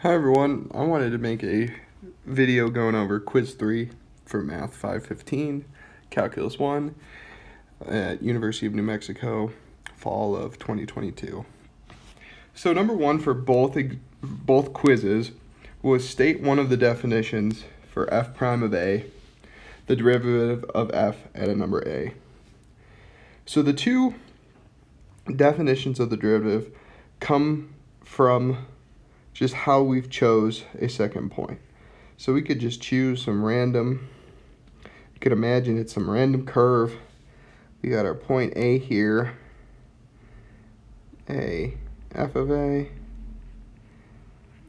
Hi everyone, I wanted to make a video going over quiz 3 for Math 515, Calculus 1 at University of New Mexico, fall of 2022. So number 1 for both quizzes was state one of the definitions for f prime of a, the derivative of f at a number a. So the two definitions of the derivative come from just how we've chose a second point. So we could just choose some random, you could imagine it's some random curve. We got our point A here, a f of a,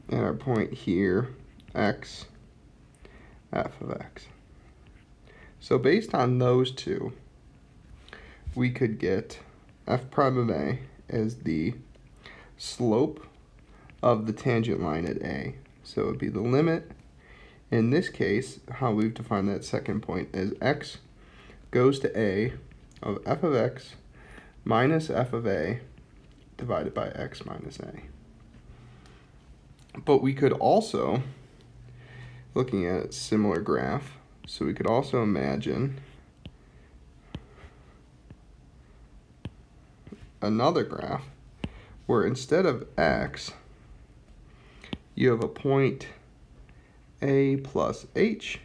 and our point here, x, f of x. So based on those two, we could get f prime of a as the slope of the tangent line at a. So it would be the limit. In this case, how we've defined that second point is x goes to a of f of x minus f of a divided by x minus a. But we could also, looking at a similar graph, so we could also imagine another graph where instead of x, you have a point a plus h,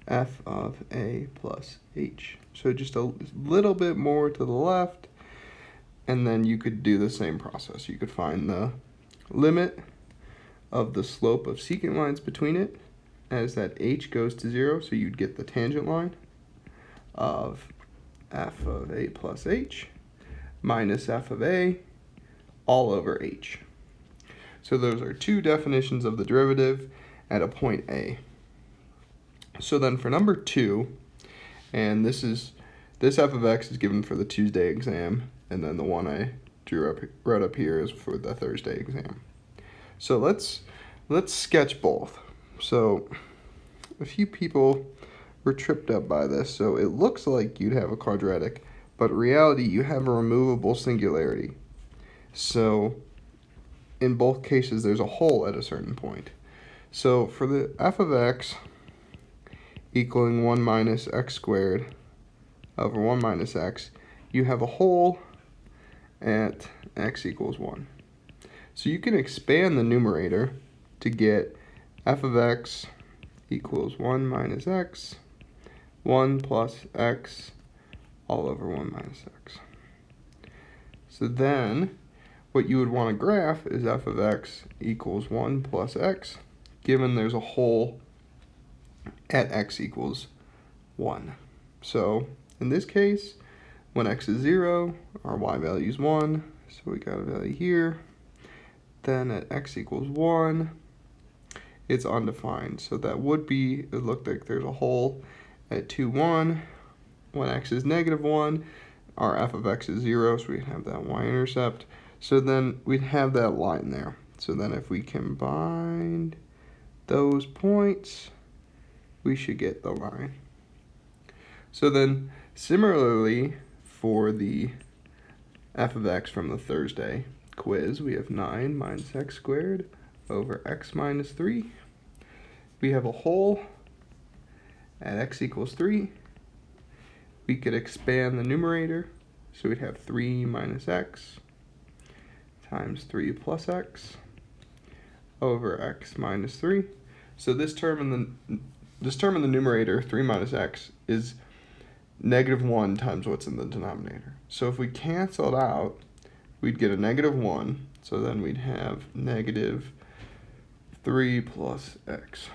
f of a plus h. So just a little bit more to the left, and then you could do the same process. You could find the limit of the slope of secant lines between it as that h goes to 0, so you'd get the tangent line of f of a plus h minus f of a all over h. So those are two definitions of the derivative at a point A. So then for number 2, and this f of x is given for the Tuesday exam, and then the one I wrote up here is for the Thursday exam. So let's sketch both. So a few people were tripped up by this. So it looks like you'd have a quadratic, but in reality you have a removable singularity. So in both cases there's a hole at a certain point. So for the f of x equaling 1 minus x squared over 1 minus x, you have a hole at x equals 1. So you can expand the numerator to get f of x equals 1 minus x, 1 plus x all over 1 minus x. So then what you would want to graph is f of x equals 1 plus x, given there's a hole at x equals 1. So in this case, when x is 0, our y value is 1, so we got a value here. Then at x equals 1, it's undefined. So that would be, it looked like there's a hole at 2, 1. When x is negative 1, our f of x is 0, so we have that y-intercept. So then we'd have that line there. So then if we combine those points, we should get the line. So then similarly for the f of x from the Thursday quiz, we have 9 minus x squared over x minus 3. We have a hole at x equals 3. We could expand the numerator, so we'd have 3 minus x times 3 plus x over x minus 3. So this term in the numerator, 3 minus x, is negative 1 times what's in the denominator. So if we cancel it out, we'd get a negative 1. So then we'd have negative 3 plus x.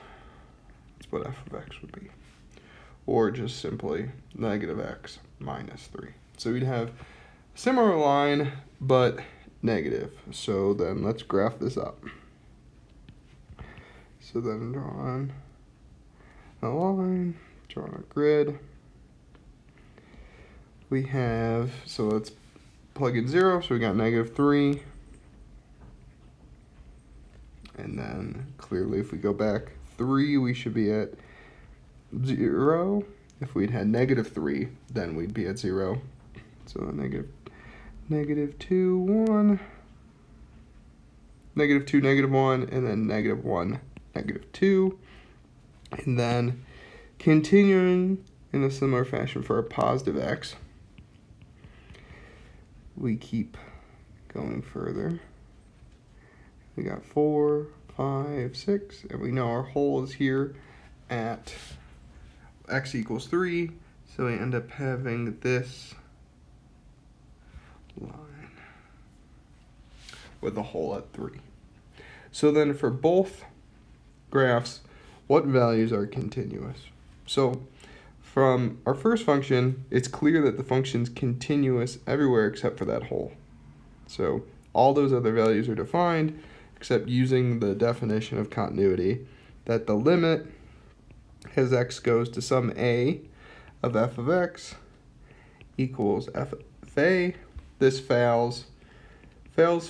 That's what f of x would be. Or just simply negative x minus 3. So we'd have a similar line, but negative. So then let's graph this up. So then draw on a line, draw on a grid. We have, so let's plug in 0, so we got negative 3. And then clearly if we go back 3, we should be at 0. If we'd had negative 3, then we'd be at 0. So negative 2, 1, -2, -1, and then -1, -2. And then continuing in a similar fashion for a positive x, we keep going further. We got 4, 5, 6, and we know our hole is here at x equals 3, so we end up having this line with a hole at 3. So then for both graphs, what values are continuous? So from our first function, it's clear that the function's continuous everywhere except for that hole. So all those other values are defined, except using the definition of continuity, that the limit as x goes to some a of f of x equals f of a. This fails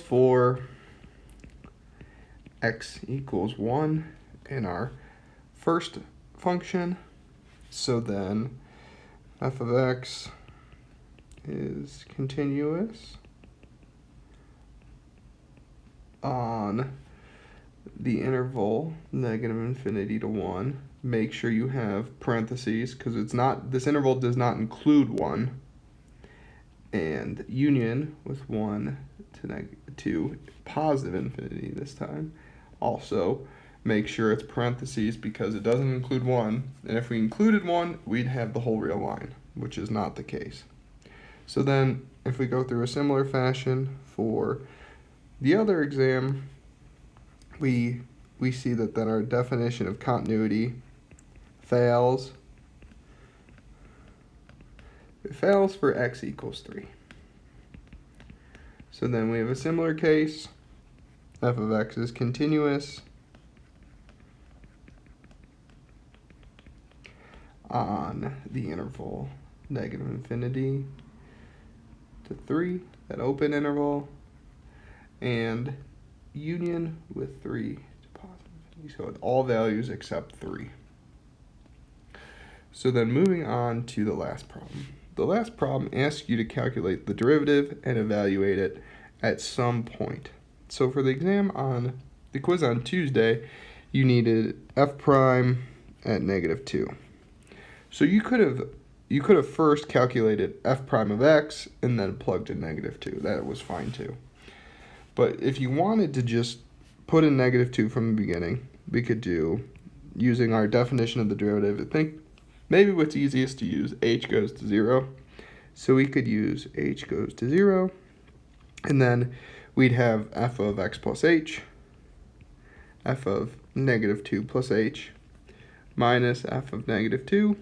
for x equals 1 in our first function. So then f of x is continuous on the interval -∞ to 1. Make sure you have parentheses because this interval does not include 1. And union with 1 to positive infinity this time. Also, make sure it's parentheses because it doesn't include 1. And if we included 1, we'd have the whole real line, which is not the case. So then, if we go through a similar fashion for the other exam, we see that then our definition of continuity fails. It fails for x equals 3. So then we have a similar case. F of x is continuous on the interval -∞ to 3, that open interval, and union with 3 to positive infinity, so with all values except 3. So then moving on to the last problem. The last problem asks you to calculate the derivative and evaluate it at some point. So for the exam on the quiz on Tuesday, you needed f prime at -2. So you could have first calculated f prime of x and then plugged in -2. That was fine too. But if you wanted to just put in -2 from the beginning, we could do, using our definition of the derivative, I think maybe what's easiest to use, h goes to 0. So we could use h goes to 0, and then we'd have f of x plus h, f of -2 plus h, minus f of -2,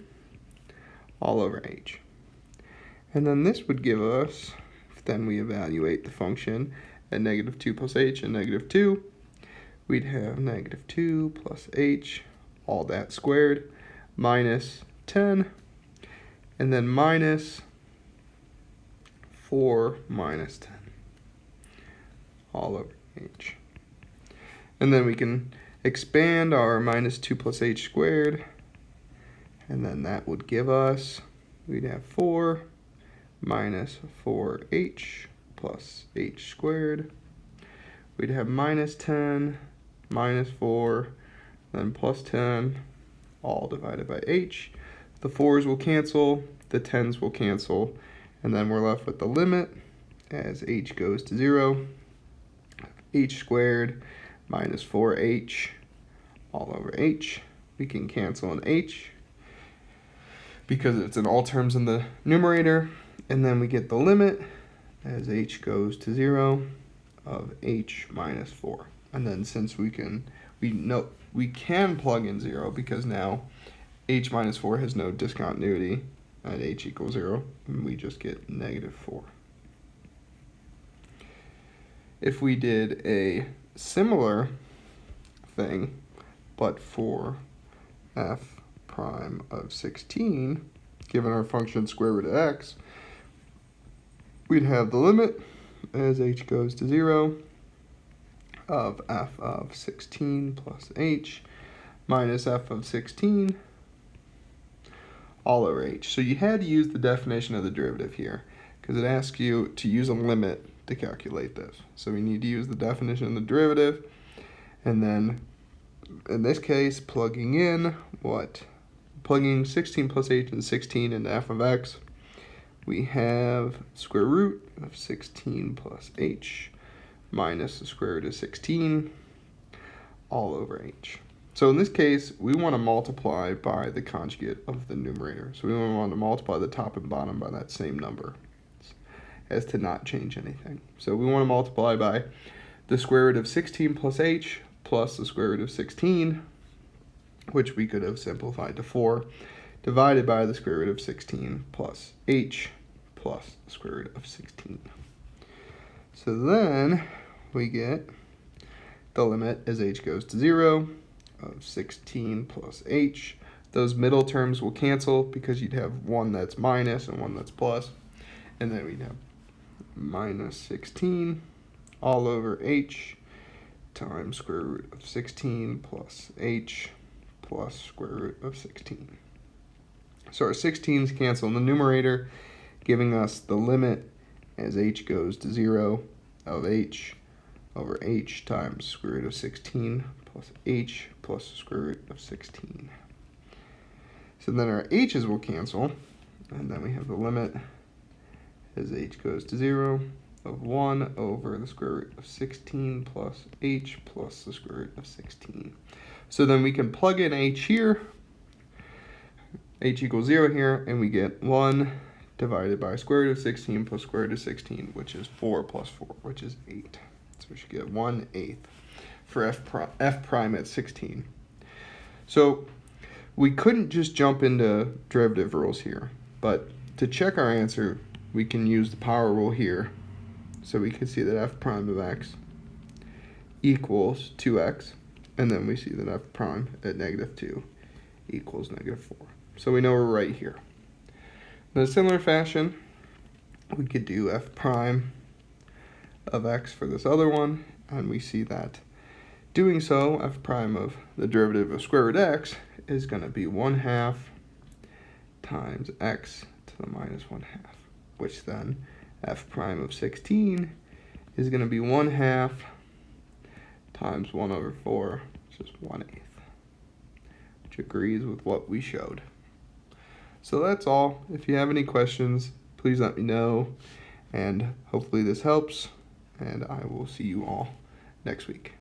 all over h. And then this would give us, if then we evaluate the function at -2 plus h and -2, we'd have -2 plus h, all that squared, minus 10, and then minus 4 minus 10, all over h. And then we can expand our -2 plus h squared, and then that would give us, we'd have 4 minus 4h plus h squared. We'd have minus 10, minus 4, then plus 10, all divided by h. The 4's will cancel, the 10's will cancel, and then we're left with the limit as h goes to 0, h squared minus 4h all over h. We can cancel an h because it's in all terms in the numerator, and then we get the limit as h goes to 0 of h minus 4. And then since we can plug in 0 because now h minus 4 has no discontinuity at h equals 0, and we just get -4. If we did a similar thing, but for f prime of 16, given our function square root of x, we'd have the limit as h goes to 0 of f of 16 plus h minus f of 16 all over h. So you had to use the definition of the derivative here because it asks you to use a limit to calculate this. So we need to use the definition of the derivative, and then in this case, plugging 16 plus h and 16 into f of x, we have square root of 16 plus h minus the square root of 16 all over h. So in this case, we want to multiply by the conjugate of the numerator. So we want to multiply the top and bottom by that same number as to not change anything. So we want to multiply by the square root of 16 plus h plus the square root of 16, which we could have simplified to 4, divided by the square root of 16 plus h plus the square root of 16. So then we get the limit as h goes to 0 of 16 plus h. Those middle terms will cancel because you'd have one that's minus and one that's plus. And then we'd have minus 16 all over h times square root of 16 plus h plus square root of 16. So our 16's cancel in the numerator, giving us the limit as h goes to 0 of h over h times square root of 16 plus h plus the square root of 16. So then our h's will cancel, and then we have the limit as h goes to 0 of 1 over the square root of 16 plus h plus the square root of 16. So then we can plug in h here, h equals 0 here, and we get 1 divided by square root of 16 plus square root of 16, which is 4 plus 4, which is 8. So we should get 1/8 for f prime at 16. So we couldn't just jump into derivative rules here, but to check our answer, we can use the power rule here. So we can see that f prime of x equals 2x, and then we see that f prime at -2 equals -4. So we know we're right here. In a similar fashion, we could do f prime of x for this other one, and we see that doing so, f prime of the derivative of square root x is going to be 1/2 times x to the minus 1/2, which then f prime of 16 is going to be 1/2 times 1 over 4, which is 1/8, which agrees with what we showed. So that's all. If you have any questions, please let me know, and hopefully this helps, and I will see you all next week.